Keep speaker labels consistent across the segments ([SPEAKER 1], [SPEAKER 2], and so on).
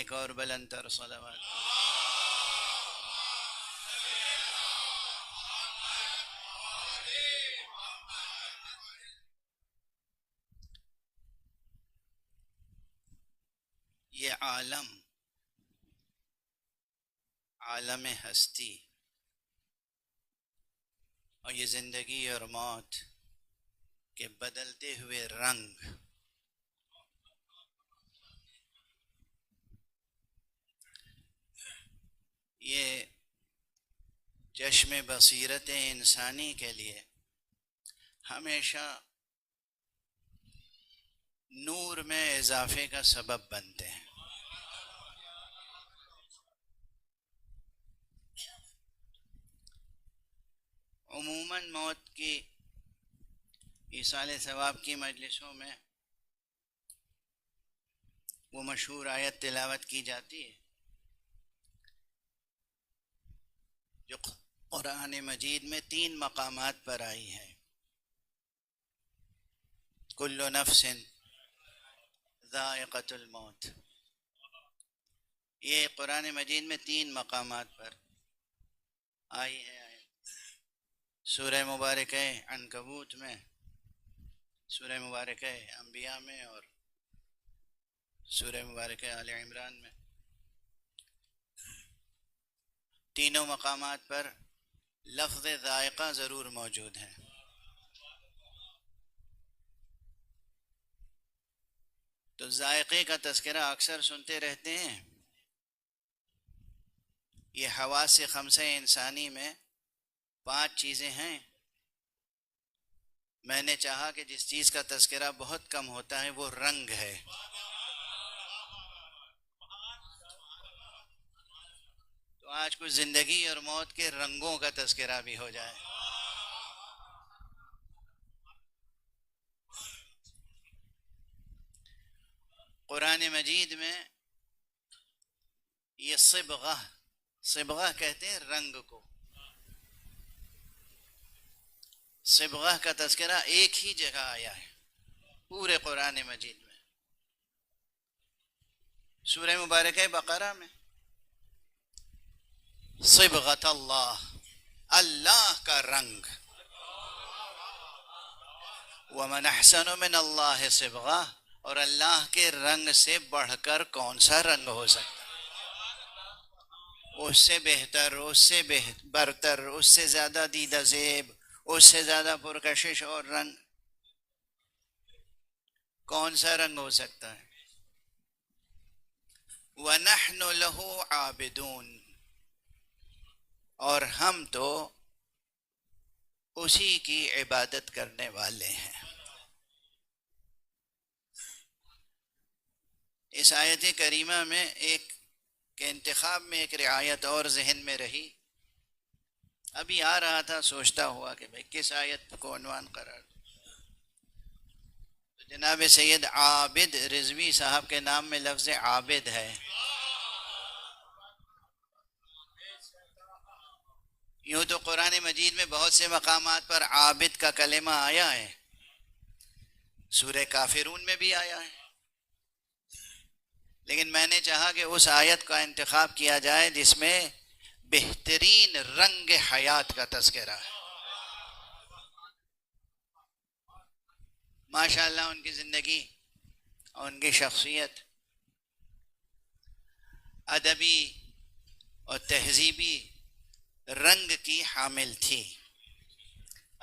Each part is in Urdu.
[SPEAKER 1] ایک اور بلند تر صلوات. یہ عالم ہستی اور یہ زندگی اور موت کے بدلتے ہوئے رنگ، یہ چشم بصیرت انسانی کے لیے ہمیشہ نور میں اضافے کا سبب بنتے ہیں. عموماً موت کی ایصال ثواب کی مجلسوں میں وہ مشہور آیت تلاوت کی جاتی ہے جو قرآن مجید میں 3 مقامات پر آئی ہے. کل نفس ذائقۃ الموت. یہ قرآن مجید میں 3 مقامات پر آئی ہے. سورہ مبارکہ عنکبوت میں، سورہ مبارکہ انبیاء میں، اور سورہ مبارکہ آل عمران میں. تینوں مقامات پر لفظ ذائقہ ضرور موجود ہے. تو ذائقے کا تذکرہ اکثر سنتے رہتے ہیں. یہ حواس خمسہ انسانی میں 5 چیزیں ہیں. میں نے چاہا کہ جس چیز کا تذکرہ بہت کم ہوتا ہے وہ رنگ ہے. تو آج کچھ زندگی اور موت کے رنگوں کا تذکرہ بھی ہو جائے. قرآن مجید میں یہ صبغہ کہتے ہیں رنگ کو. صبغہ کا تذکرہ ایک ہی جگہ آیا ہے پورے قرآن مجید میں، سورہ مبارکہ بقرہ میں. صبغۃ اللہ، اللہ کا رنگ. ومن احسن من اللہ صبغہ، اور اللہ کے رنگ سے بڑھ کر کون سا رنگ ہو سکتا؟ اس سے بہتر، اس سے برتر، اس سے زیادہ دیدہ زیب، اس سے زیادہ پرکشش اور رنگ کون سا رنگ ہو سکتا ہے؟ وَنَحْنُ لَهُ عَابِدُونَ، اور ہم تو اسی کی عبادت کرنے والے ہیں. اس آیت کریمہ میں ایک کے انتخاب میں ایک رعایت اور ذہن میں رہی. ابھی آ رہا تھا سوچتا ہوا کہ بھئی کس آیت کو عنوان قرار دوں. تو جناب سید عابد رضوی صاحب کے نام میں لفظ عابد ہے. یوں تو قرآن مجید میں بہت سے مقامات پر عابد کا کلمہ آیا ہے، سورہ کافرون میں بھی آیا ہے، لیکن میں نے چاہا کہ اس آیت کا انتخاب کیا جائے جس میں بہترین رنگ حیات کا تذکرہ ہے. ماشاءاللہ ان کی زندگی اور ان کی شخصیت ادبی اور تہذیبی رنگ کی حامل تھی.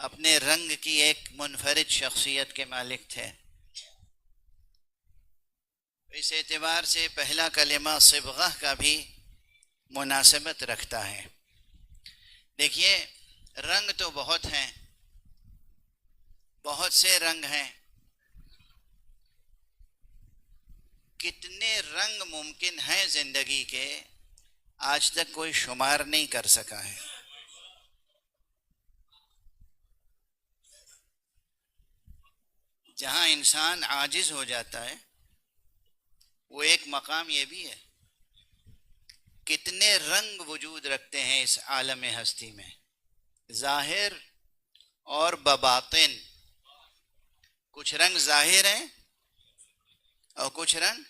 [SPEAKER 1] اپنے رنگ کی ایک منفرد شخصیت کے مالک تھے. اس اعتبار سے پہلا کلمہ صبغہ کا بھی مناسبت رکھتا ہے. دیکھیے رنگ تو بہت ہیں، بہت سے رنگ ہیں. کتنے رنگ ممکن ہیں زندگی کے، آج تک کوئی شمار نہیں کر سکا ہے. جہاں انسان عاجز ہو جاتا ہے وہ ایک مقام یہ بھی ہے، کتنے رنگ وجود رکھتے ہیں اس عالم ہستی میں، ظاہر اور بباطن. کچھ رنگ ظاہر ہیں اور کچھ رنگ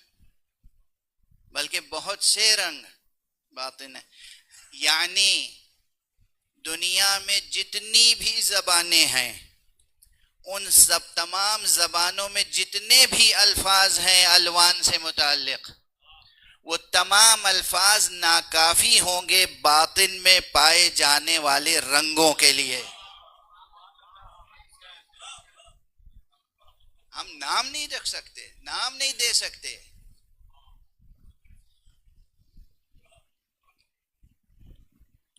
[SPEAKER 1] بلکہ بہت سے رنگ باطن ہیں. یعنی دنیا میں جتنی بھی زبانیں ہیں ان سب تمام زبانوں میں جتنے بھی الفاظ ہیں الوان سے متعلق، وہ تمام الفاظ ناکافی ہوں گے باطن میں پائے جانے والے رنگوں کے لیے. ہم نام نہیں رکھ سکتے، نام نہیں دے سکتے.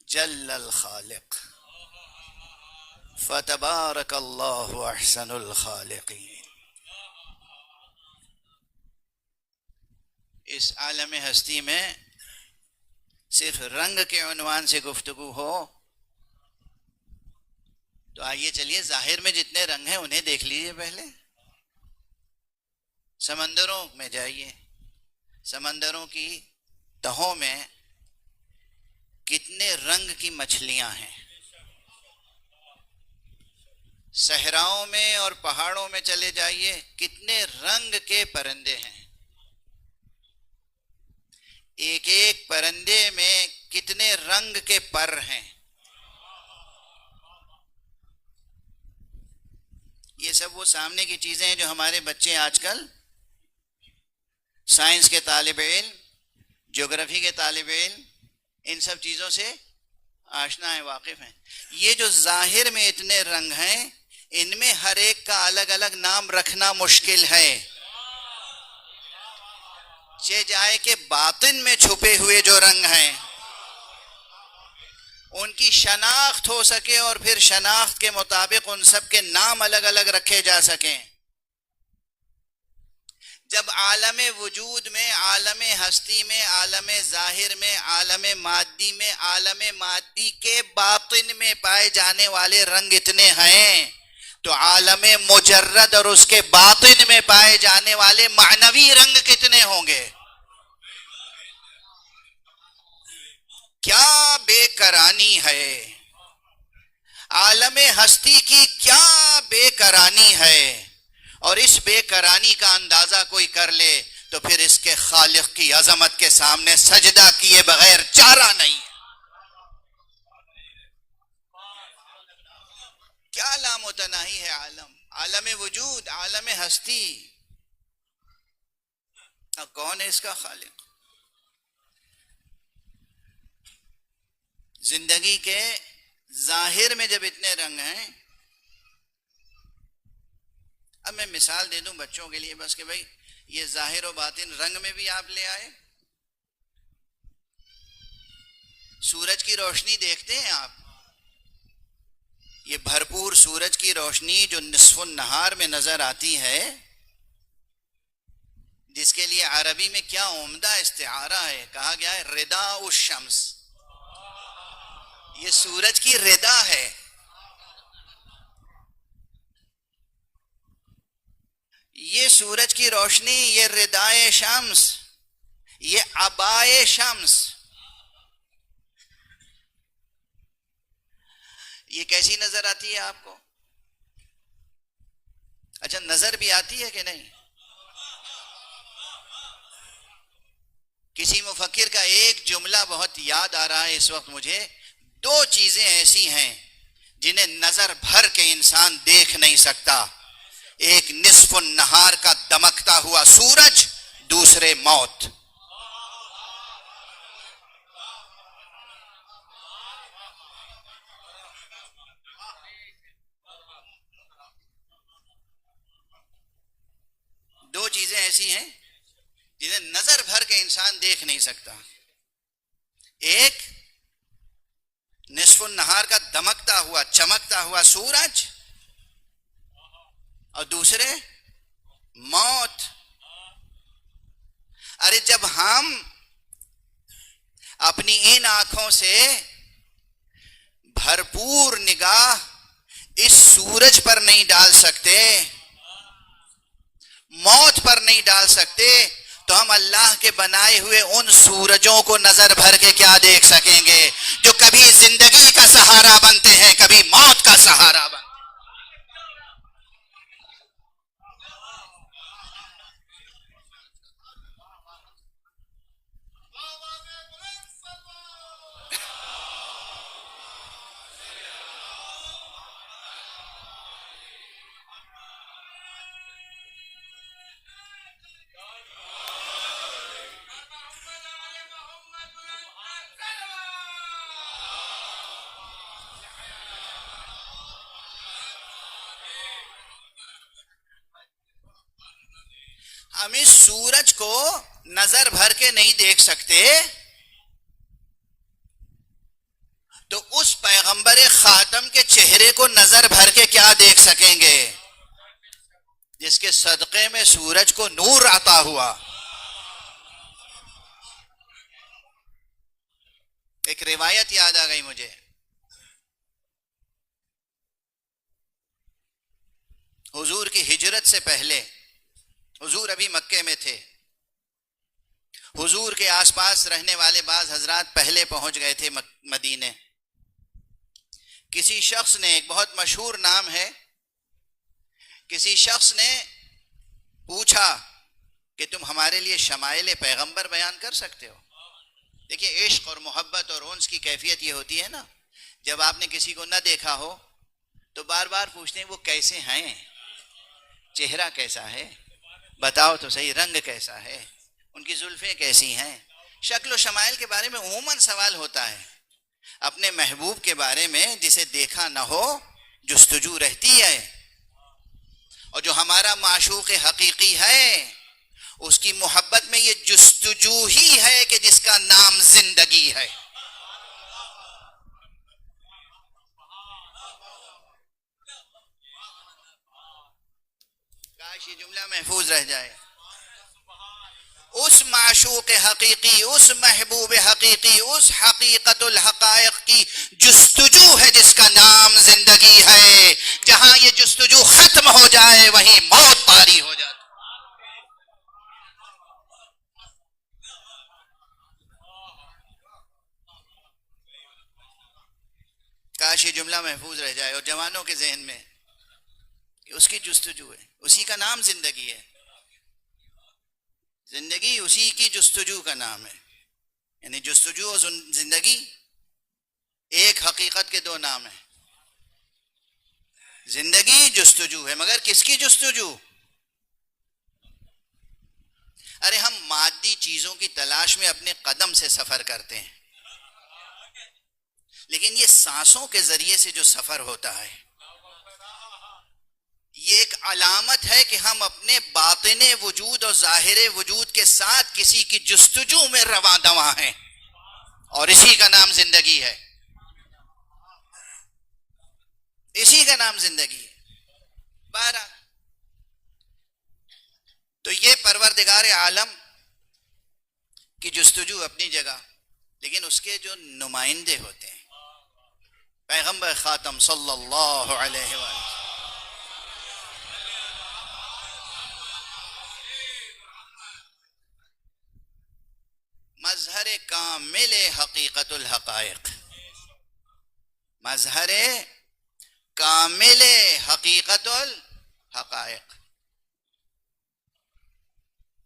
[SPEAKER 1] جل الخالق فتبارک اللہ احسن الخالقین. اس عالم ہستی میں صرف رنگ کے عنوان سے گفتگو ہو تو آئیے چلیے ظاہر میں جتنے رنگ ہیں انہیں دیکھ لیجیے. پہلے سمندروں میں جائیے، سمندروں کی تہوں میں کتنے رنگ کی مچھلیاں ہیں. صحراؤں میں اور پہاڑوں میں چلے جائیے، کتنے رنگ کے پرندے ہیں. ایک ایک پرندے میں کتنے رنگ کے پر ہیں. یہ سب وہ سامنے کی چیزیں ہیں جو ہمارے بچے آج کل سائنس کے طالب علم، جغرافی کے طالب علم، ان سب چیزوں سے آشنا ہیں، واقف ہیں. یہ جو ظاہر میں اتنے رنگ ہیں ان میں ہر ایک کا الگ الگ نام رکھنا مشکل ہے. چہ جائے کہ باطن میں چھپے ہوئے جو رنگ ہیں ان کی شناخت ہو سکے اور پھر شناخت کے مطابق ان سب کے نام الگ الگ رکھے جا سکیں. جب عالم وجود میں، عالم ہستی میں، عالم ظاہر میں، عالم مادی میں، عالم مادی کے باطن میں پائے جانے والے رنگ اتنے ہیں تو عالم مجرد اور اس کے باطن میں پائے جانے والے معنوی رنگ کتنے ہوں گے. کیا بے کرانی ہے عالم ہستی کی، کیا بے کرانی ہے. اور اس بے کرانی کا اندازہ کوئی کر لے تو پھر اس کے خالق کی عظمت کے سامنے سجدہ کیے بغیر چارہ نہیں. کیا لامتناہی ہے عالم، عالم وجود، عالم ہستی. اب کون ہے اس کا خالق؟ زندگی کے ظاہر میں جب اتنے رنگ ہیں، اب میں مثال دے دوں بچوں کے لیے بس کہ بھائی یہ ظاہر و باطن رنگ میں بھی آپ لے آئے. سورج کی روشنی دیکھتے ہیں آپ، یہ بھرپور سورج کی روشنی جو نصف النہار میں نظر آتی ہے، جس کے لیے عربی میں کیا عمدہ استعارہ ہے، کہا گیا ہے رداء الشمس. یہ سورج کی ردا ہے. یہ سورج کی روشنی، یہ ردائے شمس، یہ عبائے شمس، یہ کیسی نظر آتی ہے آپ کو؟ اچھا نظر بھی آتی ہے کہ نہیں؟ کسی مفکر کا ایک جملہ بہت یاد آ رہا ہے اس وقت مجھے. دو چیزیں ایسی ہیں جنہیں نظر بھر کے انسان دیکھ نہیں سکتا، ایک نصف النہار کا دمکتا ہوا سورج، دوسرے موت. دو چیزیں ایسی ہیں جنہیں نظر بھر کے انسان دیکھ نہیں سکتا، ایک نصف النہار کا دمکتا ہوا چمکتا ہوا سورج اور دوسرے موت. ارے جب ہم اپنی ان آنکھوں سے بھرپور نگاہ اس سورج پر نہیں ڈال سکتے، موت پر نہیں ڈال سکتے، تو ہم اللہ کے بنائے ہوئے ان سورجوں کو نظر بھر کے کیا دیکھ سکیں گے جو کبھی زندگی کا سہارا بنتے ہیں، کبھی موت کا سہارا بنتے ہیں. سورج کو نظر بھر کے نہیں دیکھ سکتے تو اس پیغمبر خاتم کے چہرے کو نظر بھر کے کیا دیکھ سکیں گے جس کے صدقے میں سورج کو نور عطا ہوا. ایک روایت یاد آ گئی مجھے. حضور کی ہجرت سے پہلے حضور ابھی مکے میں تھے. حضور کے آس پاس رہنے والے بعض حضرات پہلے پہنچ گئے تھے مدینے. کسی شخص نے، ایک بہت مشہور نام ہے، کسی شخص نے پوچھا کہ تم ہمارے لیے شمائل پیغمبر بیان کر سکتے ہو؟ دیکھیے عشق اور محبت اور انس کی کیفیت یہ ہوتی ہے نا، جب آپ نے کسی کو نہ دیکھا ہو تو بار بار پوچھتے ہیں وہ کیسے ہیں، چہرہ کیسا ہے، بتاؤ تو صحیح، رنگ کیسا ہے، ان کی زلفیں کیسی ہیں. شکل و شمائل کے بارے میں عموماً سوال ہوتا ہے. اپنے محبوب کے بارے میں جسے دیکھا نہ ہو جستجو رہتی ہے. اور جو ہمارا معشوق حقیقی ہے اس کی محبت میں یہ جستجو ہی ہے کہ جس کا نام زندگی ہے. کاش یہ جملہ محفوظ رہ جائے. اس معشوق حقیقی، اس محبوب حقیقی، اس حقیقت الحقائق کی جستجو ہے جس کا نام زندگی ہے. جہاں یہ جستجو ختم ہو جائے وہیں موت طاری ہو جاتی. کاش یہ جملہ محفوظ رہ جائے اور جوانوں کے ذہن میں کہ اس کی جستجو ہے، اسی کا نام زندگی ہے. زندگی اسی کی جستجو کا نام ہے. یعنی جستجو اور زندگی ایک حقیقت کے دو نام ہیں. زندگی جستجو ہے، مگر کس کی جستجو؟ ارے ہم مادی چیزوں کی تلاش میں اپنے قدم سے سفر کرتے ہیں، لیکن یہ سانسوں کے ذریعے سے جو سفر ہوتا ہے یہ ایک علامت ہے کہ ہم اپنے باطن وجود اور ظاہر وجود کے ساتھ کسی کی جستجو میں رواں دواں ہیں، اور اسی کا نام زندگی ہے. اسی کا نام زندگی ہے. بہرحال تو یہ پروردگار عالم کی جستجو اپنی جگہ، لیکن اس کے جو نمائندے ہوتے ہیں پیغمبر خاتم صلی اللہ علیہ وآلہ، مظہر کامل حقیقت الحقائق، مظہر کامل حقیقت الحقائق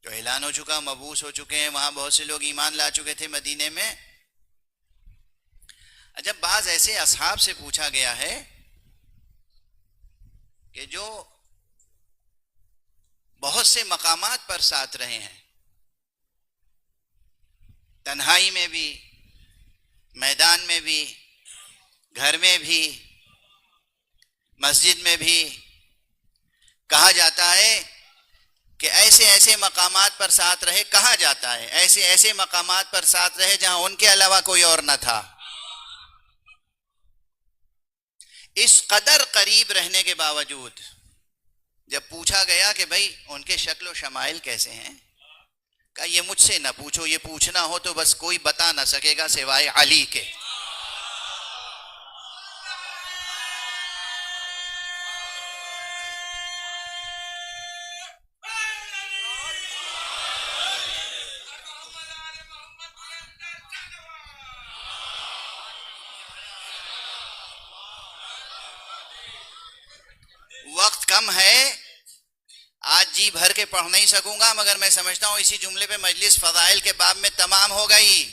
[SPEAKER 1] جو اعلان ہو چکا، مبعوث ہو چکے ہیں. وہاں بہت سے لوگ ایمان لا چکے تھے مدینے میں. جب بعض ایسے اصحاب سے پوچھا گیا ہے کہ جو بہت سے مقامات پر ساتھ رہے ہیں، تنہائی میں بھی، میدان میں بھی، گھر میں بھی، مسجد میں بھی، کہا جاتا ہے کہ ایسے ایسے مقامات پر ساتھ رہے. کہا جاتا ہے ایسے ایسے مقامات پر ساتھ رہے جہاں ان کے علاوہ کوئی اور نہ تھا. اس قدر قریب رہنے کے باوجود جب پوچھا گیا کہ بھائی ان کے شکل و شمائل کیسے ہیں، کہا یہ مجھ سے نہ پوچھو، یہ پوچھنا ہو تو بس کوئی بتا نہ سکے گا سوائے علی کے. وقت کم ہے، آج جی بھر کے پڑھ نہیں سکوں گا، مگر میں سمجھتا ہوں اسی جملے پہ مجلس فضائل کے باب میں تمام ہو گئی.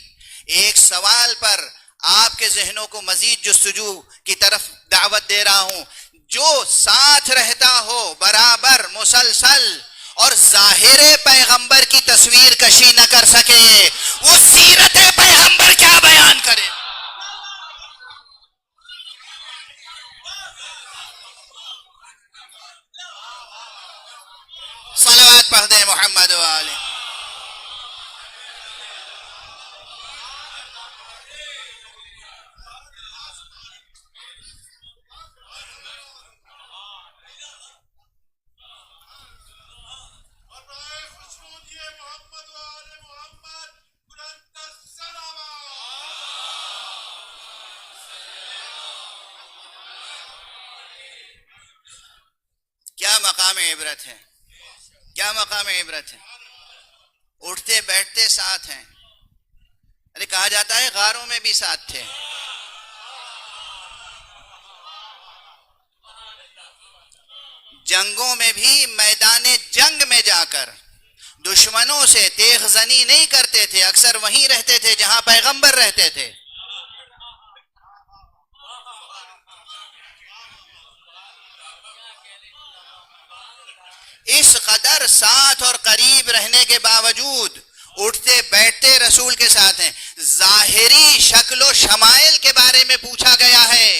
[SPEAKER 1] ایک سوال پر آپ کے ذہنوں کو مزید جستجو کی طرف دعوت دے رہا ہوں. جو ساتھ رہتا ہو برابر مسلسل اور ظاہر پیغمبر کی تصویر کشی نہ کر سکے، وہ سیرت پیغمبر کیا بیان کرے؟ صلوات پڑھ دیں محمد و آلہ. مقام عبرت ہے. کیا مقام عبرت ہے؟ اٹھتے بیٹھتے ساتھ ہیں. ارے کہا جاتا ہے غاروں میں بھی ساتھ تھے. جنگوں میں بھی میدان جنگ میں جا کر دشمنوں سے تیغ زنی نہیں کرتے تھے، اکثر وہیں رہتے تھے جہاں پیغمبر رہتے تھے. اس قدر ساتھ اور قریب رہنے کے باوجود اٹھتے بیٹھتے رسول کے ساتھ ہیں. ظاہری شکل و شمائل کے بارے میں پوچھا گیا ہے،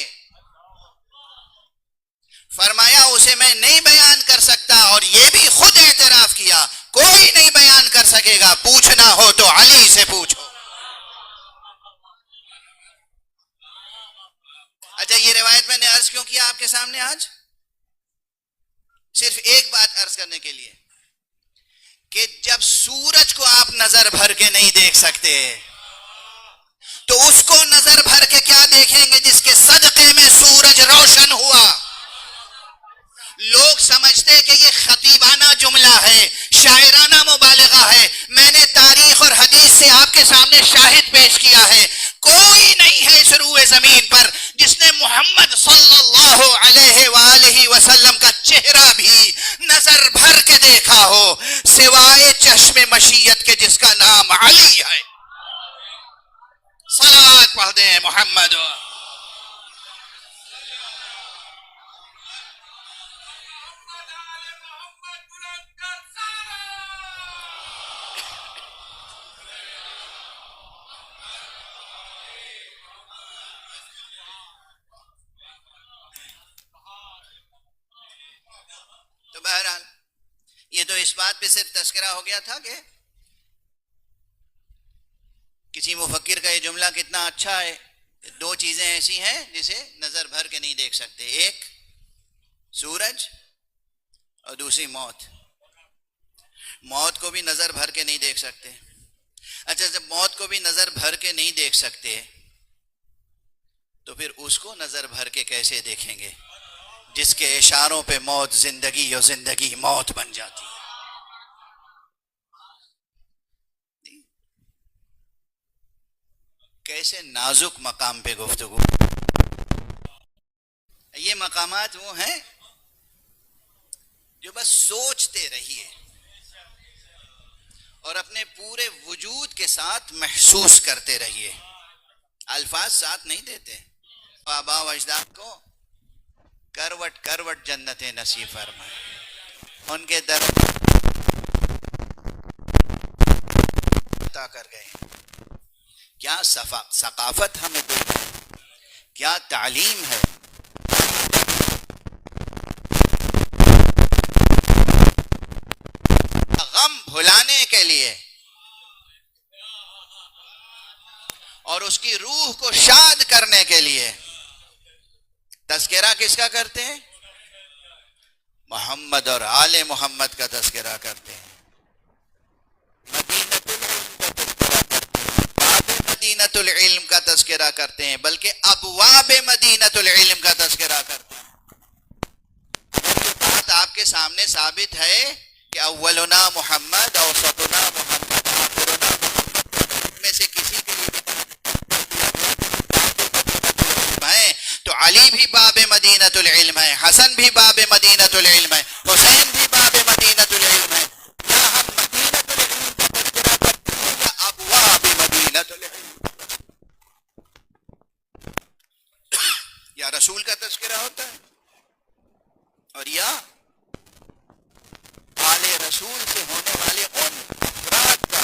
[SPEAKER 1] فرمایا اسے میں نہیں بیان کر سکتا، اور یہ بھی خود اعتراف کیا کوئی نہیں بیان کر سکے گا، پوچھنا ہو تو علی سے پوچھو. اچھا یہ روایت میں نے عرض کیوں کیا آپ کے سامنے آج؟ صرف ایک بات عرض کرنے کے لیے کہ جب سورج کو آپ نظر بھر کے نہیں دیکھ سکتے تو اس کو نظر بھر کے کیا دیکھیں گے جس کے صدقے میں سورج روشن ہوا. لوگ سمجھتے کہ یہ خطیبانہ جملہ ہے، شاعرانہ مبالغہ ہے. میں نے تاریخ اور حدیث سے آپ کے سامنے شاہد پیش کیا ہے. کوئی نہیں ہے اس روئے زمین پر جس نے محمد صلی اللہ علیہ وآلہ وسلم کا چہرہ بھی نظر بھر کے دیکھا ہو سوائے چشم مشیت کے جس کا نام علی ہے. صلوات پڑھ دیں محمد. تو بہرحال یہ تو اس بات پہ صرف تذکرہ ہو گیا تھا کہ کسی مفکر کا یہ جملہ کتنا اچھا ہے. دو چیزیں ایسی ہیں جسے نظر بھر کے نہیں دیکھ سکتے، ایک سورج اور دوسری موت. موت کو بھی نظر بھر کے نہیں دیکھ سکتے. اچھا جب موت کو بھی نظر بھر کے نہیں دیکھ سکتے تو پھر اس کو نظر بھر کے کیسے دیکھیں گے جس کے اشاروں پہ موت زندگی اور زندگی موت بن جاتی ہے. کیسے نازک مقام پہ گفتگو. یہ مقامات وہ ہیں جو بس سوچتے رہیے اور اپنے پورے وجود کے ساتھ محسوس کرتے رہیے. الفاظ ساتھ نہیں دیتے. آبا و اجداد کو کروٹ کروٹ جنت نصیب فرمائے. ان کے در عطا کر گئے. کیا ثقافت ہمیں دے گئی، کیا تعلیم ہے. غم بھلانے کے لیے اور اس کی روح کو شاد کرنے کے لیے تذکرہ کس کا کرتے ہیں؟ محمد اور آل محمد کا تذکرہ کرتے ہیں. مدینۃ العلم کا تذکرہ کرتے ہیں، بلکہ ابواب مدینۃ العلم کا تذکرہ کرتے ہیں. یہ بات آپ کے سامنے ثابت ہے کہ اولنا محمد، اوسطنا محمد، آخرنا محمد میں سے کسی کے لیے ہے تو علی بھی باب مدینۃ العلم ہے، حسن بھی باب مدینۃ العلم ہے، حسین بھی باب مدینۃ العلم ہے. کیا ہم مدینۃ العلم کا تذکرہ کرتے ہیں یا ابواب مدینۃ العلم؟ یا رسول کا تذکرہ ہوتا ہے اور یا آل رسول سے ہونے والے ان افراد کا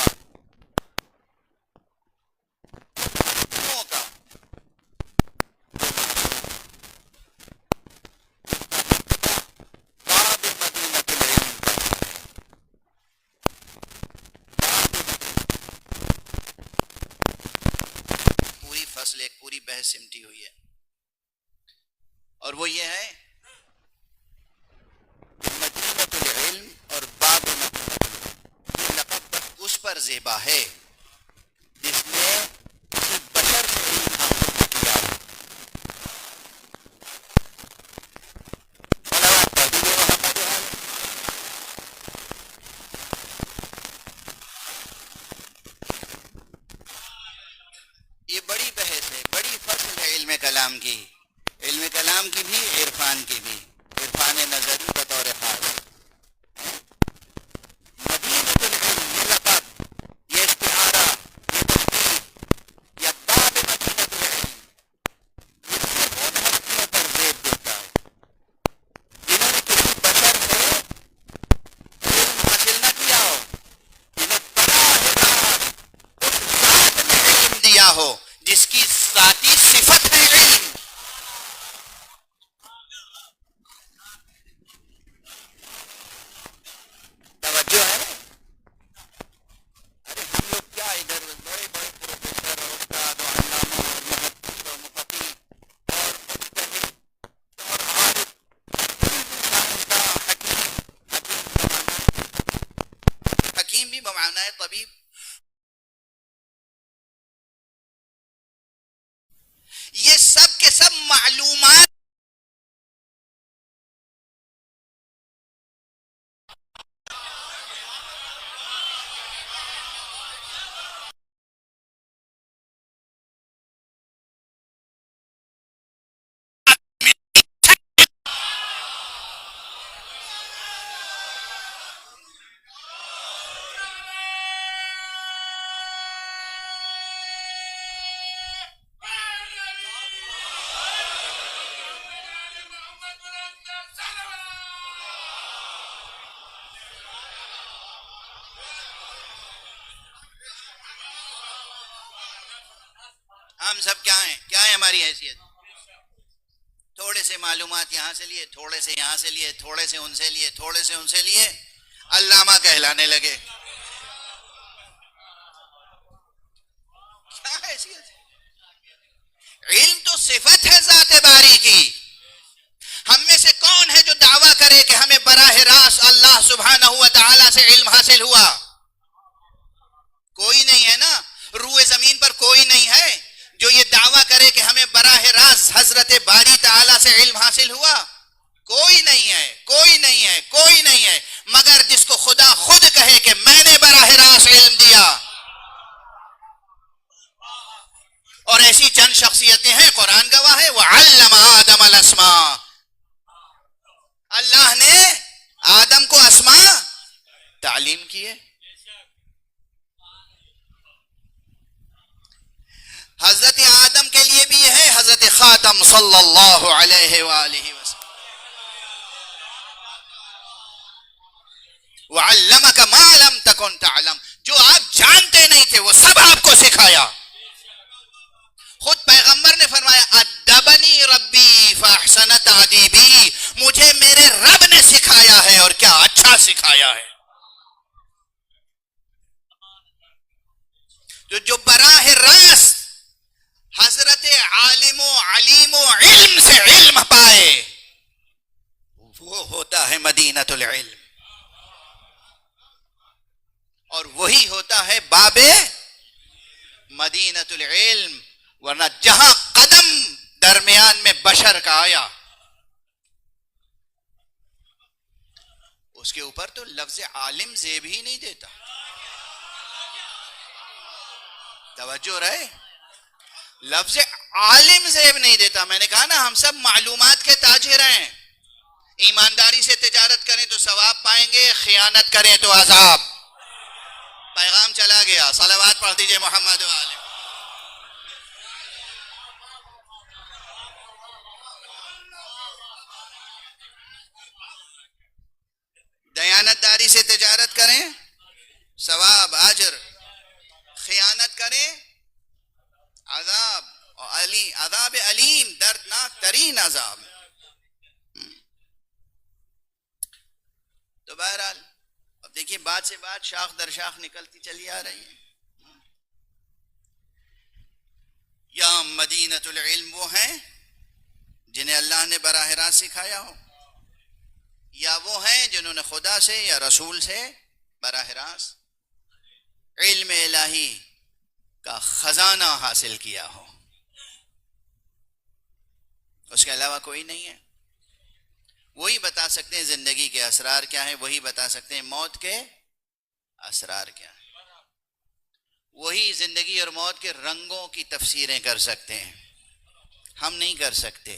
[SPEAKER 1] پوری فصل ایک پوری بحث سمٹی ہوئی ہے اور وہ یہ ہے مدینۃ العلم اور باب مدینۃ العلم. یہ لقب بس اس پر زیبا ہے جس نے کسی بشر سے علم حاصل کیا. صلوات پڑھ دیجیے محمد. کلام کی، علم کلام کی بھی، عرفان کی بھی، عرفان نظری بطور خاص. مدینۃ العلم یہ لقب، یہ استعارہ، یہ تحقیق، یہ باب مدینۃ العلم، یہ صرف ان ہستیوں پر زیب دیتا ہے جنہوں نے کسی بشر سے علم حاصل نہ کیا ہو، جنہیں براہ راست اس ذات نے علم دیا ہو جس کی ذاتی صفت ہے علم. توجہ ہے نا؟ ارے ہم لوگ کیا ادھر بڑے بڑے پروفیسر اور استاد اور علامہ اور محدث اور مفتی اور مجتہد اور عارف، سائنسداں، حکیم بھی بمعنی طبیب. یہ سب کے سب معلومات ہم سب کیا ہیں، کیا ہے ہماری حیثیت؟ تھوڑے سے معلومات یہاں سے لیے، تھوڑے سے یہاں سے لیے، تھوڑے سے ان سے لیے، تھوڑے سے ان سے لیے، علامہ کہلانے لگے. کیا حیثیت ہے؟ علم تو صفت ہے ذات باری کی. ہم میں سے کون ہے جو دعویٰ کرے کہ ہمیں براہ راست اللہ سبحانہ و تعالی سے علم حاصل ہوا؟ کوئی نہیں ہے نا. روئے زمین پر کوئی نہیں ہے جو یہ دعویٰ کرے کہ ہمیں براہ راست حضرت باری تعالی سے علم حاصل ہوا. کوئی نہیں ہے، کوئی نہیں ہے، کوئی نہیں ہے، مگر جس کو خدا خود کہے کہ میں نے براہ راست علم دیا. اور ایسی چند شخصیتیں ہیں، قرآن گواہ ہے، وَعَلَّمَ آدَمَ الْأَسْمَاءَ، اللہ نے آدم کو اسماء تعلیم کیے. حضرت آدم کے لیے بھی یہ ہے، حضرت خاتم صلی اللہ علیہ وآلہ وسلم، وَعَلَّمَكَ مَا لَمْ تَكُنْ تَعْلَمْ، جو آپ جانتے نہیں تھے وہ سب آپ کو سکھایا. خود پیغمبر نے فرمایا ادبنی ربی فاحسن تادیبی، مجھے میرے رب نے سکھایا ہے اور کیا اچھا سکھایا ہے. جو براہ راست حضرت عالم و علیم و علم سے علم پائے وہ ہوتا ہے مدینۃ العلم، اور وہی ہوتا ہے باب مدینۃ العلم. ورنہ جہاں قدم درمیان میں بشر کا آیا اس کے اوپر تو لفظ عالم زیب ہی نہیں دیتا. توجہ رہے، لفظ عالم زیب نہیں دیتا. میں نے کہا نا ہم سب معلومات کے تاجر ہیں. ایمانداری سے تجارت کریں تو ثواب پائیں گے، خیانت کریں تو عذاب. پیغام چلا گیا. صلوات پڑھ دیجئے محمد والے. دیانت داری سے تجارت کریں، ثواب اجر. خیانت کریں، عذاب، عذاب علیم، دردناک ترین عذاب. تو بہرحال اب دیکھیے بات سے بات شاخ در شاخ نکلتی چلی آ رہی ہے. یا مدینۃ العلم وہ ہیں جنہیں اللہ نے براہ راست سکھایا ہو، یا وہ ہیں جنہوں نے خدا سے یا رسول سے براہ راست علم الہی کا خزانہ حاصل کیا ہو. اس کے علاوہ کوئی نہیں ہے. وہی بتا سکتے ہیں زندگی کے اسرار کیا ہیں، وہی بتا سکتے ہیں موت کے اسرار کیا ہیں، وہی زندگی اور موت کے رنگوں کی تفسیریں کر سکتے ہیں. ہم نہیں کر سکتے.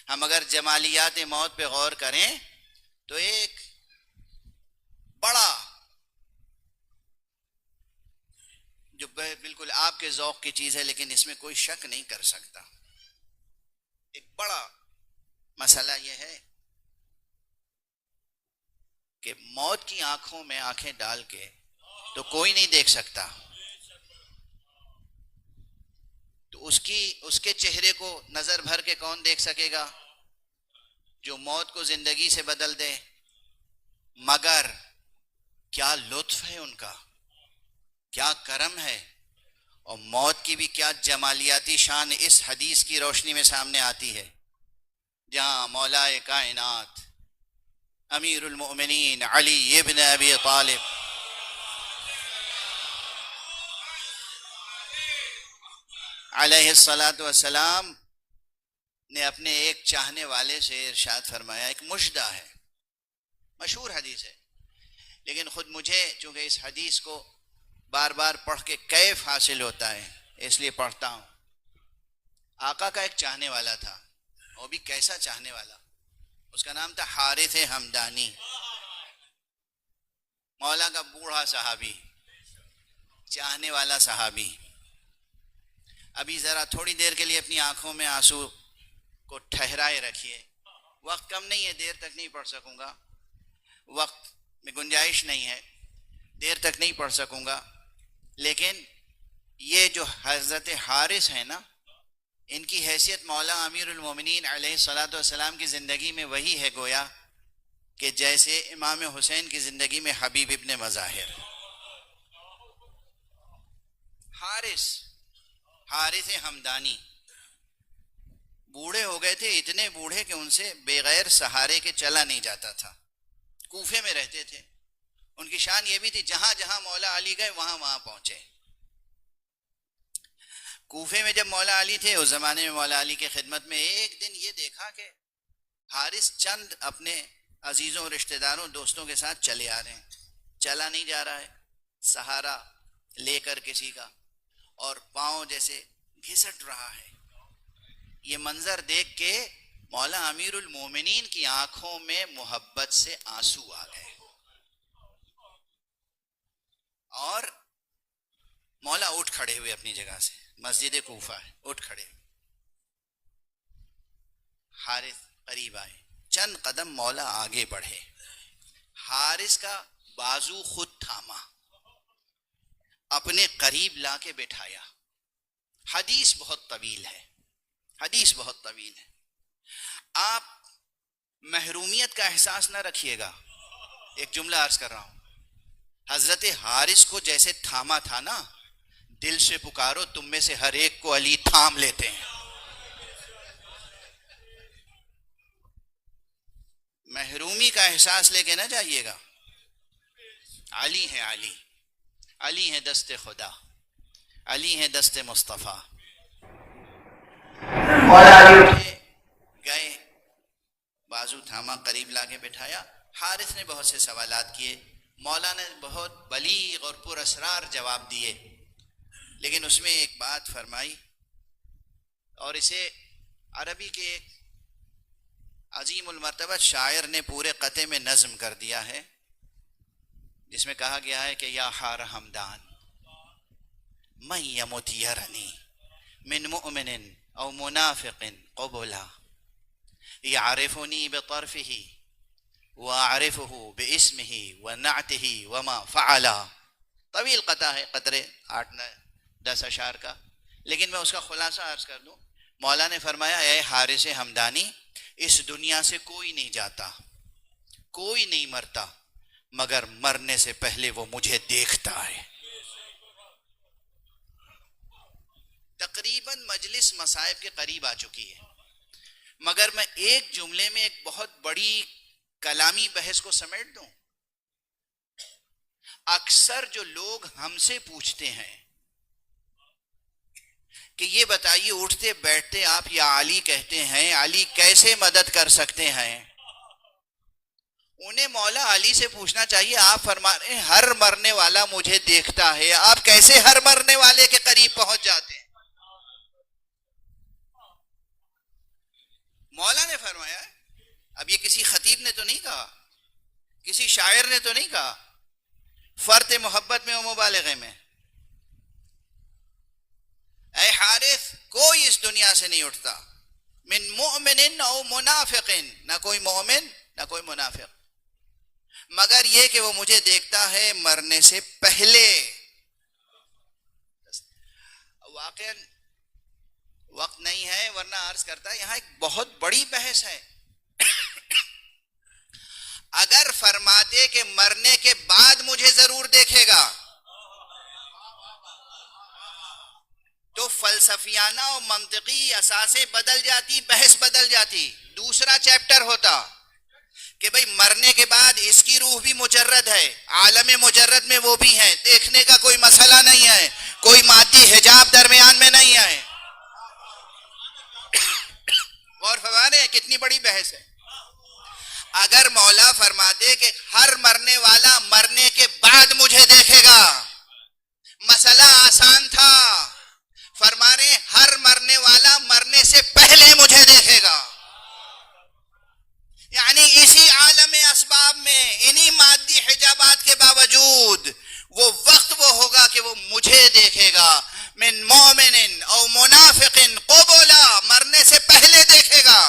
[SPEAKER 1] ہم اگر جمالیات موت پہ غور کریں تو ایک بڑا جو بالکل آپ کے ذوق کی چیز ہے لیکن اس میں کوئی شک نہیں کر سکتا، ایک بڑا مسئلہ یہ ہے کہ موت کی آنکھوں میں آنکھیں ڈال کے تو کوئی نہیں دیکھ سکتا، تو اس کے چہرے کو نظر بھر کے کون دیکھ سکے گا؟ جو موت کو زندگی سے بدل دے. مگر کیا لطف ہے ان کا، کیا کرم ہے، اور موت کی بھی کیا جمالیاتی شان اس حدیث کی روشنی میں سامنے آتی ہے، جہاں مولا کائنات امیر المؤمنین علی ابن ابی طالب علیہ الصلاۃ والسلام نے اپنے ایک چاہنے والے سے ارشاد فرمایا. ایک مشدہ ہے، مشہور حدیث ہے، لیکن خود مجھے چونکہ اس حدیث کو بار بار پڑھ کے کیف حاصل ہوتا ہے اس لیے پڑھتا ہوں. آقا کا ایک چاہنے والا تھا، وہ بھی کیسا چاہنے والا، اس کا نام تھا حارث ہمدانی، مولا کا بوڑھا صحابی، چاہنے والا صحابی. ابھی ذرا تھوڑی دیر کے لیے اپنی آنکھوں میں آنسو کو ٹھہرائے رکھیے. وقت کم نہیں ہے، دیر تک نہیں پڑھ سکوں گا، وقت میں گنجائش نہیں ہے، دیر تک نہیں پڑھ سکوں گا. لیکن یہ جو حضرت حارث ہیں نا، ان کی حیثیت مولا امیر المومنین علیہ الصلاۃ والسلام کی زندگی میں وہی ہے گویا کہ جیسے امام حسین کی زندگی میں حبیب ابن مظاہر. حارث ہمدانی بوڑھے ہو گئے تھے، اتنے بوڑھے کہ ان سے بغیر سہارے کے چلا نہیں جاتا تھا. کوفے میں رہتے تھے، ان کی شان یہ بھی تھی جہاں جہاں مولا علی گئے وہاں وہاں پہنچے. کوفے میں جب مولا علی تھے اس زمانے میں مولا علی کے خدمت میں ایک دن یہ دیکھا کہ حارث چند اپنے عزیزوں، رشتہ داروں، دوستوں کے ساتھ چلے آ رہے ہیں، چلا نہیں جا رہا ہے سہارا لے کر کسی کا، اور پاؤں جیسے گھسٹ رہا ہے. یہ منظر دیکھ کے مولا امیر المومنین کی آنکھوں میں محبت سے آنسو آ گئے، اور مولا اٹھ کھڑے ہوئے اپنی جگہ سے. مسجد کوفہ ہے، اٹھ کھڑے. حارث قریب آئے، چند قدم مولا آگے بڑھے، حارث کا بازو خود تھاما، اپنے قریب لا کے بٹھایا. حدیث بہت طویل ہے، حدیث بہت طویل ہے. آپ محرومیت کا احساس نہ رکھیے گا. ایک جملہ عرض کر رہا ہوں، حضرت حارث کو جیسے تھاما تھا نا، دل سے پکارو تم میں سے ہر ایک کو علی تھام لیتے ہیں. محرومی کا احساس لے کے نہ جائیے گا. علی ہیں، علی، علی ہیں دست خدا، علی ہیں دست مصطفیٰ. مولا علی اٹھے گئے، بازو تھاما، قریب لا کے بٹھایا. حارث نے بہت سے سوالات کیے، مولا نے بہت بلیغ اور پر اسرار جواب دیے، لیکن اس میں ایک بات فرمائی، اور اسے عربی کے ایک عظیم المرتبہ شاعر نے پورے قطعے میں نظم کر دیا ہے، جس میں کہا گیا ہے کہ یا حار ہمدان من یمت یرنی من مؤمن او منافق قبلا یعرفنی بطرفہ واعرفہ باسمہ ونعتہ وما فعلا. طویل قطعہ ہے، قطرے 8-10 اشعار کا، لیکن میں اس کا خلاصہ عرض کر دوں. مولا نے فرمایا اے حارث ہمدانی، اس دنیا سے کوئی نہیں جاتا، کوئی نہیں مرتا، مگر مرنے سے پہلے وہ مجھے دیکھتا ہے. تقریباً مجلس مصائب کے قریب آ چکی ہے، مگر میں ایک جملے میں ایک بہت بڑی کلامی بحث کو سمیٹ دوں. اکثر جو لوگ ہم سے پوچھتے ہیں کہ یہ بتائیے اٹھتے بیٹھتے آپ یا علی کہتے ہیں، علی کیسے مدد کر سکتے ہیں، انہیں مولا علی سے پوچھنا چاہیے. آپ فرما رہے ہیں ہر مرنے والا مجھے دیکھتا ہے، آپ کیسے ہر مرنے والے کے قریب پہنچ جاتے ہیں؟ کسی شاعر نے تو نہیں کہا، فرط محبت میں و مبالغے میں. اے حارث، کوئی اس دنیا سے نہیں اٹھتا من مؤمن او منافق، نہ کوئی مومن نہ کوئی منافق، مگر یہ کہ وہ مجھے دیکھتا ہے مرنے سے پہلے. واقعا وقت نہیں ہے ورنہ عرض کرتا یہاں ایک بہت بڑی بحث ہے. اگر فرماتے کہ مرنے کے بعد مجھے ضرور دیکھے گا تو فلسفیانہ اور منطقی اساسیں بدل جاتی، بحث بدل جاتی. دوسرا چیپٹر ہوتا کہ بھئی مرنے کے بعد اس کی روح بھی مجرد ہے، عالم مجرد میں وہ بھی ہے، دیکھنے کا کوئی مسئلہ نہیں ہے، کوئی مادی حجاب درمیان میں نہیں ہے. غور فرما رہے ہیں کتنی بڑی بحث ہے. اگر مولا فرماتے کہ ہر مرنے والا مرنے کے بعد مجھے دیکھے گا، مسئلہ آسان تھا. فرما رہے ہیں ہر مرنے والا مرنے سے پہلے مجھے دیکھے گا، یعنی اسی عالم اسباب میں انہی مادی حجابات کے باوجود وہ وقت وہ ہوگا کہ وہ مجھے دیکھے گا. من مومن او منافق قبلا، مرنے سے پہلے دیکھے گا،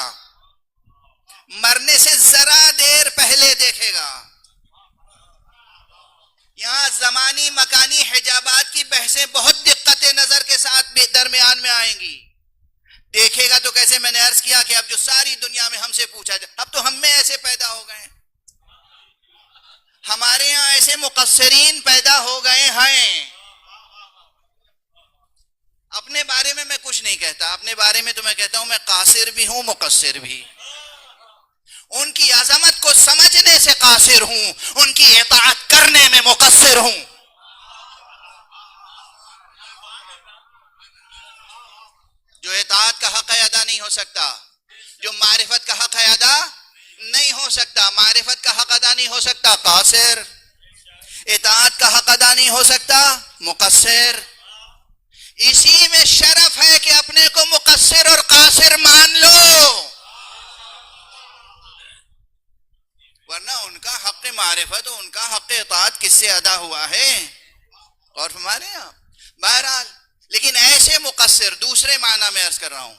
[SPEAKER 1] مرنے سے ذرا دیر پہلے دیکھے گا. یہاں زمانی مکانی حجابات کی بحثیں بہت دقت نظر کے ساتھ درمیان میں آئیں گی. دیکھے گا تو کیسے؟ میں نے عرض کیا کہ اب جو ساری دنیا میں ہم سے پوچھا جائے، اب تو ہم میں ایسے پیدا ہو گئے ہیں، ہمارے ہاں ایسے مقصرین پیدا ہو گئے ہیں. اپنے بارے میں کچھ نہیں کہتا، اپنے بارے میں تو میں کہتا ہوں میں قاصر بھی ہوں مقصر بھی. ان کی عظمت کو سمجھنے سے قاصر ہوں، ان کی اطاعت کرنے میں مقصر ہوں. جو اطاعت کا حق ہے ادا نہیں ہو سکتا، جو معرفت کا حق ہے ادا نہیں ہو سکتا، معرفت کا حق ادا نہیں ہو سکتا قاصر، اطاعت کا حق ادا نہیں ہو سکتا مقصر. اسی میں شرف ہے کہ اپنے کو مقصر اور قاصر مان لو، ورنہ ان کا حق معرفت و ان کا حق اطاعت کس سے ادا ہوا ہے؟ اور فرما رہے ہیں آپ. بہرحال لیکن ایسے مقصر، دوسرے معنی میں عرض کر رہا ہوں،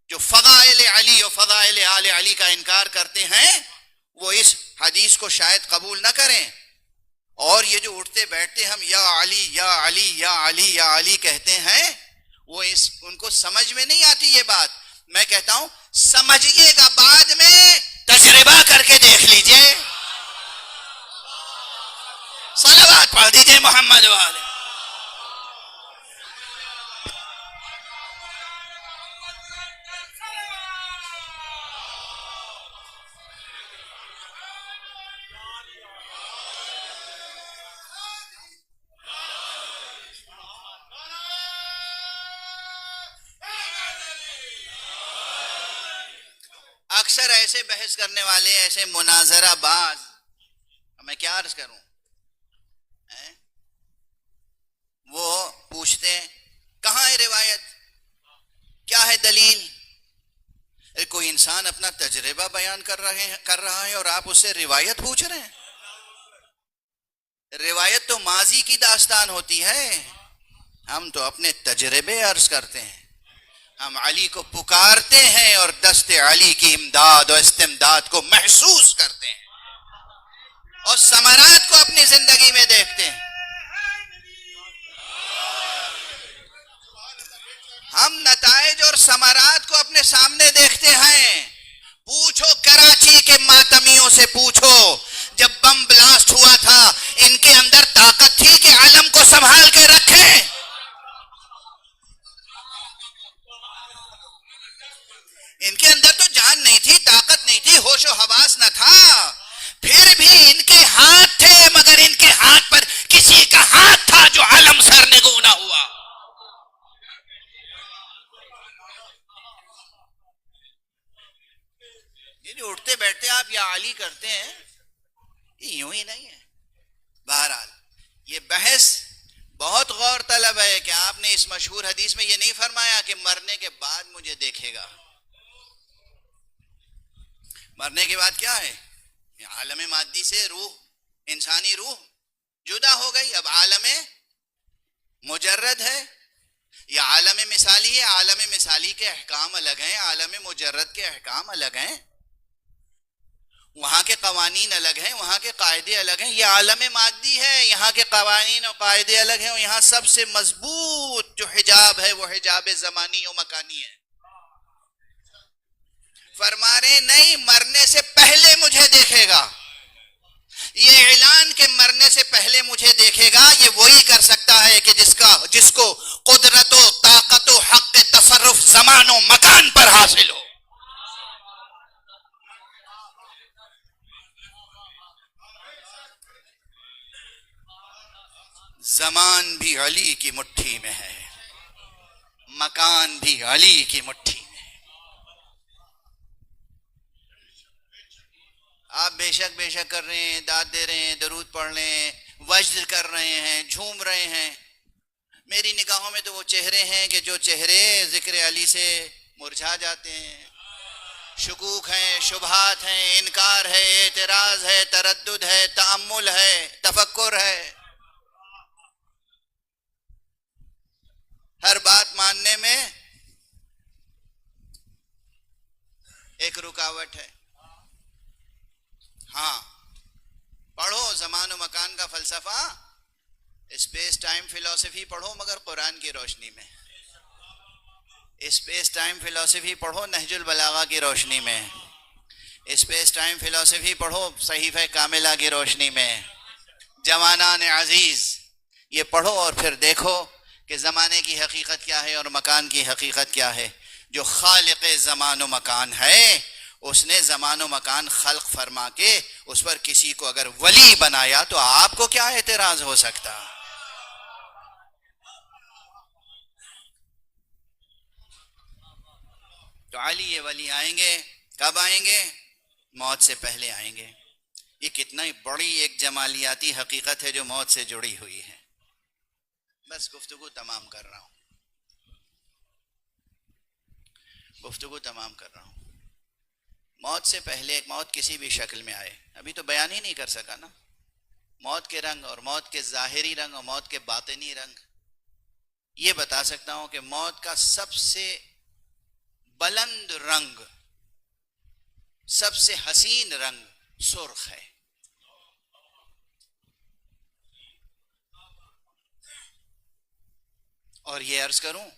[SPEAKER 1] جو فضائل علی و فضائل آل علی کا انکار کرتے ہیں وہ اس حدیث کو شاید قبول نہ کریں. اور یہ جو اٹھتے بیٹھتے ہم یا علی یا علی یا علی یا علی کہتے ہیں، وہ ان کو سمجھ میں نہیں آتی یہ بات. میں کہتا ہوں سمجھیے گا بعد میں، تجربہ کر کے دیکھ لیجئے. صلوات پڑھ دیجئے محمد والے. اکثر ایسے بحث کرنے والے، ایسے مناظرہ باز، میں کیا عرض کروں، وہ پوچھتے ہیں کہاں ہے روایت، کیا ہے دلیل. کوئی انسان اپنا تجربہ بیان کر رہا ہے اور آپ اس سے روایت پوچھ رہے ہیں. روایت تو ماضی کی داستان ہوتی ہے، ہم تو اپنے تجربے عرض کرتے ہیں. ہم علی کو پکارتے ہیں اور دست علی کی امداد اور استمداد کو محسوس کرتے ہیں اور ثمرات کو اپنی زندگی میں دیکھتے ہیں. ہم نتائج اور ثمرات کو اپنے سامنے دیکھتے ہیں. پوچھو کراچی کے ماتمیوں سے، پوچھو جب بم بلاسٹ ہوا تھا ان کے اندر طاقت تھی کہ علم کو سنبھال کے رکھیں؟ ان کے اندر تو جان نہیں تھی، طاقت نہیں تھی، ہوش و حواس نہ تھا. پھر بھی ان کے ہاتھ تھے، مگر ان کے ہاتھ پر کسی کا ہاتھ تھا جو علم سرنگوں نہ ہوا. یہ جو اٹھتے بیٹھتے آپ یا علی کرتے ہیں یہ یوں ہی نہیں ہے. بہرحال یہ بحث بہت غور طلب ہے کہ آپ نے اس مشہور حدیث میں یہ نہیں فرمایا کہ مرنے کے بعد مجھے دیکھے گا. مرنے کے بعد کیا ہے؟ عالم مادی سے روح انسانی روح جدا ہو گئی، اب عالم مجرد ہے یا عالم مثالی ہے. عالم مثالی کے احکام الگ ہیں، عالم مجرد کے احکام الگ ہیں، وہاں کے قوانین الگ ہیں، وہاں کے قاعدے الگ ہیں. یہ عالم مادی ہے، یہاں کے قوانین اور قاعدے الگ ہیں، اور یہاں سب سے مضبوط جو حجاب ہے وہ حجاب زمانی و مکانی ہے. فرما رہے نہیں مرنے سے پہلے مجھے دیکھے گا. یہ اعلان کہ مرنے سے پہلے مجھے دیکھے گا یہ وہی کر سکتا ہے کہ جس کو قدرت و طاقت و حق تصرف زمان و مکان پر حاصل ہو. زمان بھی علی کی مٹھی میں ہے، مکان بھی علی کی مٹھی میں ہے. آپ بے شک کر رہے ہیں، داد دے رہے ہیں، درود پڑھ رہے ہیں، وجد کر رہے ہیں، جھوم رہے ہیں. میری نگاہوں میں تو وہ چہرے ہیں کہ جو چہرے ذکر علی سے مرجھا جاتے ہیں. شکوک ہیں، شبہات ہیں، انکار ہے، اعتراض ہے، تردد ہے، تأمل ہے، تفکر ہے. ہر بات ماننے میں ایک رکاوٹ ہے. ہاں پڑھو زمان و مکان کا فلسفہ، اسپیس ٹائم فلسفی پڑھو مگر قرآن کی روشنی میں. اسپیس ٹائم فلسفی پڑھو نہج البلاغہ کی روشنی میں. اسپیس ٹائم فلسفی پڑھو صحیفہ کاملہ کی روشنی میں. جوانان عزیز یہ پڑھو اور پھر دیکھو کہ زمانے کی حقیقت کیا ہے اور مکان کی حقیقت کیا ہے. جو خالق زمان و مکان ہے اس نے زمان و مکان خلق فرما کے اس پر کسی کو اگر ولی بنایا تو آپ کو کیا اعتراض ہو سکتا؟ تو علی یہ ولی آئیں گے، کب آئیں گے؟ موت سے پہلے آئیں گے. یہ کتنا ہی بڑی ایک جمالیاتی حقیقت ہے جو موت سے جڑی ہوئی ہے. بس گفتگو تمام کر رہا ہوں، موت سے پہلے ایک موت کسی بھی شکل میں آئے، ابھی تو بیان ہی نہیں کر سکا نا. موت کے رنگ اور موت کے ظاہری رنگ اور موت کے باطنی رنگ. یہ بتا سکتا ہوں کہ موت کا سب سے بلند رنگ، سب سے حسین رنگ سرخ ہے. اور یہ عرض کروں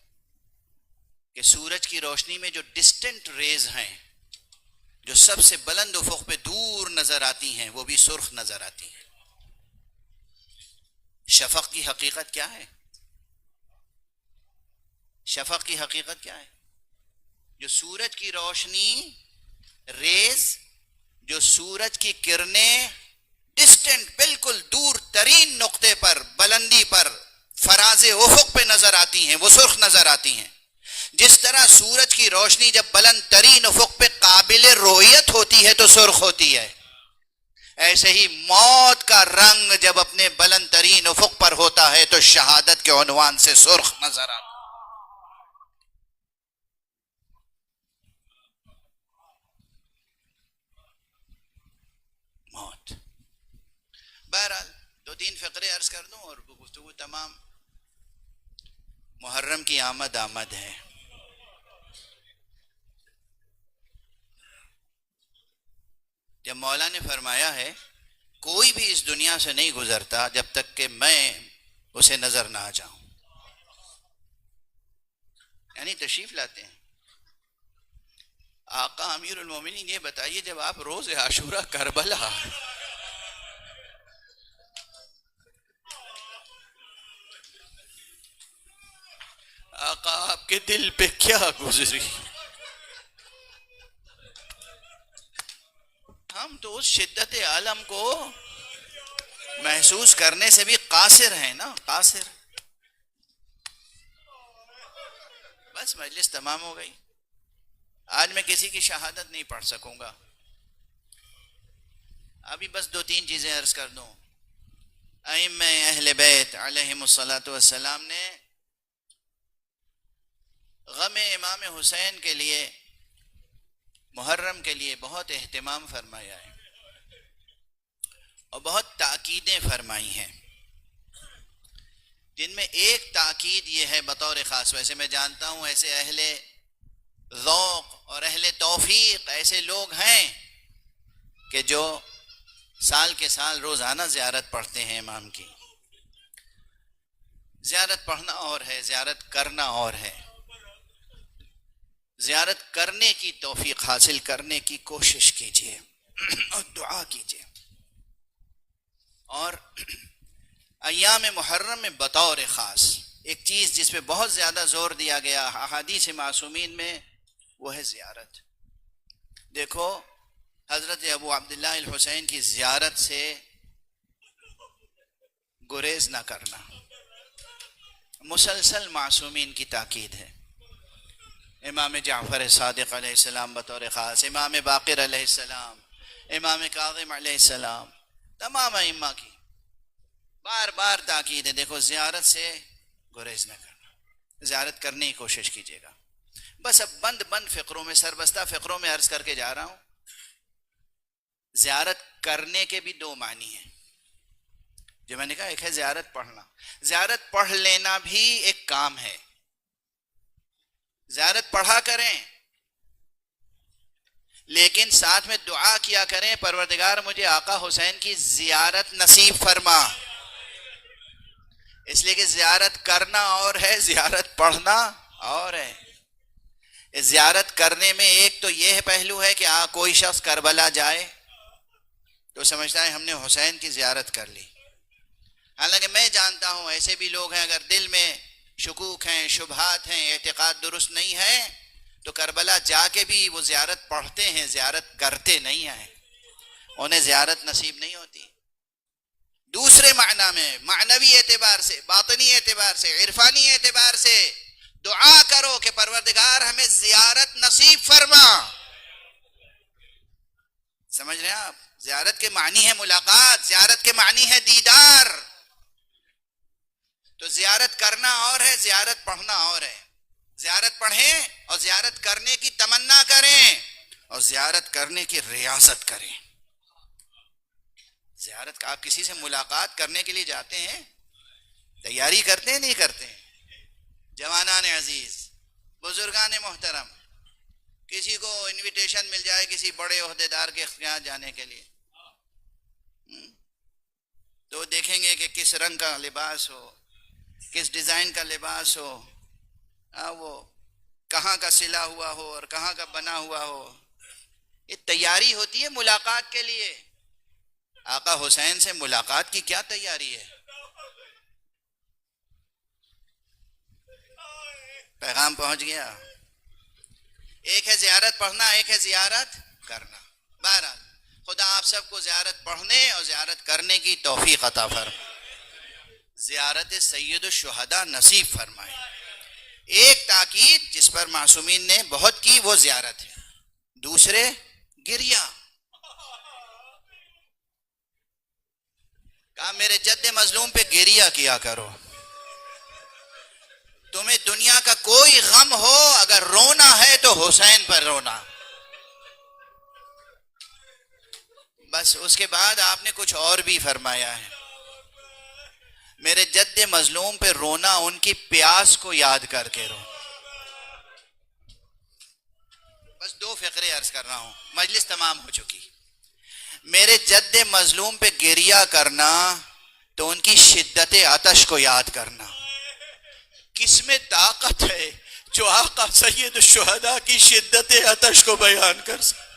[SPEAKER 1] کہ سورج کی روشنی میں جو ڈسٹنٹ ریز ہیں، جو سب سے بلند افق پہ دور نظر آتی ہیں، وہ بھی سرخ نظر آتی ہیں. شفق کی حقیقت کیا ہے؟ شفق کی حقیقت کیا ہے؟ جو سورج کی روشنی ریز، جو سورج کی کرنیں ڈسٹنٹ بالکل دور ترین نقطے پر، بلندی پر، فراز افق پہ نظر آتی ہیں، وہ سرخ نظر آتی ہیں. جس طرح سورج کی روشنی جب بلند ترین افق پہ قابل رؤیت ہوتی ہے تو سرخ ہوتی ہے، ایسے ہی موت کا رنگ جب اپنے بلند ترین افق پر ہوتا ہے تو شہادت کے عنوان سے سرخ نظر آتا ہے. موت. بہرحال دو تین فقرے عرض کر دوں اور گفتگو تمام. محرم کی آمد ہے. جب مولا نے فرمایا ہے کوئی بھی اس دنیا سے نہیں گزرتا جب تک کہ میں اسے نظر نہ آ جاؤں، یعنی تشریف لاتے ہیں. آقا امیر المومنین یہ بتائیے جب آپ روز عاشورہ کربلا، آقا آپ کے دل پہ کیا گزری؟ ہم تو اس شدت عالم کو محسوس کرنے سے بھی قاصر ہیں نا، قاصر. بس مجلس تمام ہو گئی. آج میں کسی کی شہادت نہیں پڑھ سکوں گا، ابھی بس دو تین چیزیں عرض کر دوں. ائمہ اہل بیت علیہم الصلاۃ والسلام نے غم امام حسین کے لیے، محرم کے لیے بہت اہتمام فرمایا ہے. اور بہت تاکیدیں فرمائی ہیں، جن میں ایک تاکید یہ ہے بطور خاص، ویسے میں جانتا ہوں ایسے اہل ذوق اور اہل توفیق ایسے لوگ ہیں کہ جو سال کے سال روزانہ زیارت پڑھتے ہیں امام کی. زیارت پڑھنا اور ہے، زیارت کرنا اور ہے. زیارت کرنے کی توفیق حاصل کرنے کی کوشش کیجیے اور دعا کیجیے. اور ایام محرم میں بطور خاص ایک چیز جس پہ بہت زیادہ زور دیا گیا احادیث معصومین میں، وہ ہے زیارت. دیکھو حضرت ابو عبداللہ الحسین کی زیارت سے گریز نہ کرنا مسلسل معصومین کی تاکید ہے. امام جعفر صادق علیہ السلام بطور خاص، امام باقر علیہ السلام، امام کاظم علیہ السلام، تمام ائمہ کی بار بار تاکید ہے. دیکھو زیارت سے گریز نہ کرنا، زیارت کرنے کی کوشش کیجیے گا. بس اب بند فقروں میں، سربستہ فقروں میں عرض کر کے جا رہا ہوں. زیارت کرنے کے بھی دو معنی ہیں جو میں نے کہا. ایک ہے زیارت پڑھنا، زیارت پڑھ لینا بھی ایک کام ہے. زیارت پڑھا کریں لیکن ساتھ میں دعا کیا کریں پروردگار مجھے آقا حسین کی زیارت نصیب فرما. اس لیے کہ زیارت کرنا اور ہے، زیارت پڑھنا اور ہے. زیارت کرنے میں ایک تو یہ پہلو ہے کہ کوئی شخص کربلا جائے تو سمجھتا ہے ہم نے حسین کی زیارت کر لی. حالانکہ میں جانتا ہوں ایسے بھی لوگ ہیں، اگر دل میں شکوک ہیں، شبہات ہیں، اعتقاد درست نہیں ہے تو کربلا جا کے بھی وہ زیارت پڑھتے ہیں، زیارت کرتے نہیں ہیں، انہیں زیارت نصیب نہیں ہوتی. دوسرے معنی میں، معنوی اعتبار سے، باطنی اعتبار سے، عرفانی اعتبار سے دعا کرو کہ پروردگار ہمیں زیارت نصیب فرما. سمجھ رہے ہیں آپ؟ زیارت کے معنی ہے ملاقات، زیارت کے معنی ہے دیدار. تو زیارت کرنا اور ہے، زیارت پڑھنا اور ہے. زیارت پڑھیں اور زیارت کرنے کی تمنا کریں اور زیارت کرنے کی ریاضت کریں. زیارت کا آپ کسی سے ملاقات کرنے کے لیے جاتے ہیں، تیاری کرتے ہیں نہیں کرتے ہیں؟ جوانان عزیز، بزرگان محترم، کسی کو انویٹیشن مل جائے کسی بڑے عہدیدار کے یہاں جانے کے لیے تو دیکھیں گے کہ کس رنگ کا لباس ہو، کس ڈیزائن کا لباس ہو، وہ کہاں کا سلا ہوا ہو اور کہاں کا بنا ہوا ہو. یہ تیاری ہوتی ہے ملاقات کے لیے. آقا حسین سے ملاقات کی کیا تیاری ہے؟ پیغام پہنچ گیا. ایک ہے زیارت پڑھنا، ایک ہے زیارت کرنا. بہرحال خدا آپ سب کو زیارت پڑھنے اور زیارت کرنے کی توفیق عطا فرمائے، زیارت سید الشہداء نصیب فرمائے. ایک تاکید جس پر معصومین نے بہت کی وہ زیارت ہے. دوسرے گریہ. کہا میرے جد مظلوم پہ گریہ کیا کرو. تمہیں دنیا کا کوئی غم ہو، اگر رونا ہے تو حسین پر رونا. بس اس کے بعد آپ نے کچھ اور بھی فرمایا ہے. میرے جد مظلوم پہ رونا ان کی پیاس کو یاد کر کے رو. بس دو فقرے عرض کر رہا ہوں، مجلس تمام ہو چکی. میرے جد مظلوم پہ گریہ کرنا تو ان کی شدت آتش کو یاد کرنا. کس میں طاقت ہے جو آقا سید الشہداء کی شدت آتش کو بیان کر سکے؟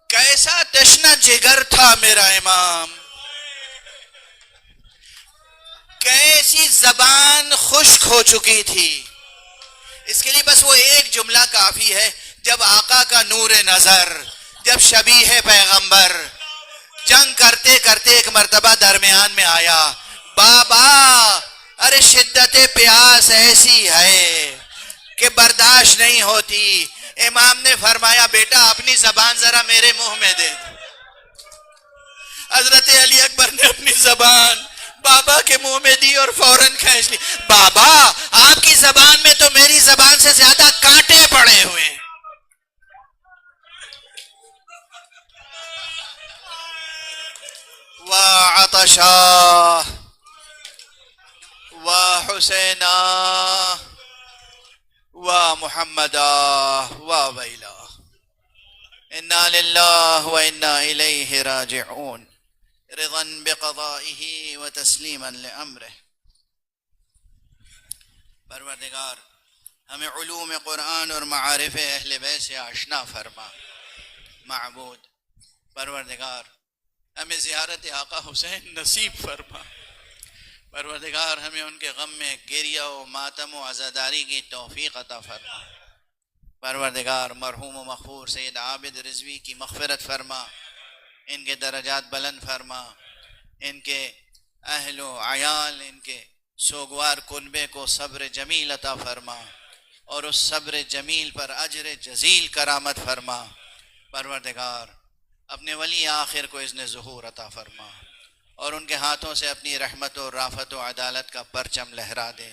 [SPEAKER 1] کیسا تشنہ جگر تھا میرا امام، کیسی زبان خشک ہو چکی تھی. اس کے لیے بس وہ ایک جملہ کافی ہے. جب آقا کا نور نظر، جب شبیہ پیغمبر جنگ کرتے کرتے ایک مرتبہ درمیان میں آیا، بابا ارے شدت پیاس ایسی ہے کہ برداشت نہیں ہوتی. امام نے فرمایا بیٹا اپنی زبان ذرا میرے منہ میں دے. حضرت علی اکبر نے اپنی زبان بابا کے منہ میں دی اور فوراً کھینچ لی. بابا آپ کی زبان میں تو میری زبان سے زیادہ کانٹے پڑے ہوئے. عطشا وحسينا ومحمدا وويلا إنا لله وإنا إليه راجعون رضا بقضائه وتسليما لأمره. پروردگار ہمیں علوم قرآن اور معارف اہل بیت سے آشنا فرما. معبود پروردگار ہمیں زیارت آقا حسین نصیب فرما. پروردگار ہمیں ان کے غم میں گریہ و ماتم و عزاداری کی توفیق عطا فرما. پروردگار مرحوم و مغفور سید عابد رضوی کی مغفرت فرما، ان کے درجات بلند فرما، ان کے اہل و عیال، ان کے سوگوار کنبے کو صبر جمیل عطا فرما اور اس صبر جمیل پر اجر جزیل کرامت فرما. پروردگار اپنے ولی آخر کو اذن ظہور عطا فرما اور ان کے ہاتھوں سے اپنی رحمت و رافت و عدالت کا پرچم لہرا دے.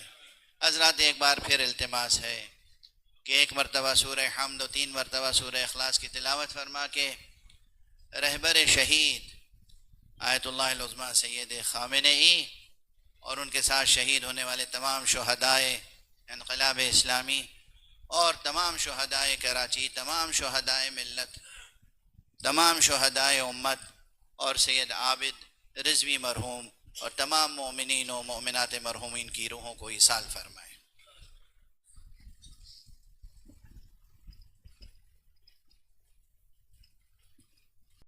[SPEAKER 1] حضرات ایک بار پھر التماس ہے کہ ایک مرتبہ سورہ حمد و 3 مرتبہ سورہ اخلاص کی تلاوت فرما کے رہبر شہید آیت اللہ العظمیٰ سید خامنئی اور ان کے ساتھ شہید ہونے والے تمام شہدائے انقلاب اسلامی اور تمام شہدائے کراچی، تمام شہدائے ملت، تمام شہدائے امت اور سید عابد رضوی مرحوم اور تمام مومنین و مومنات مرحومین کی روحوں کو ایصال فرمائے.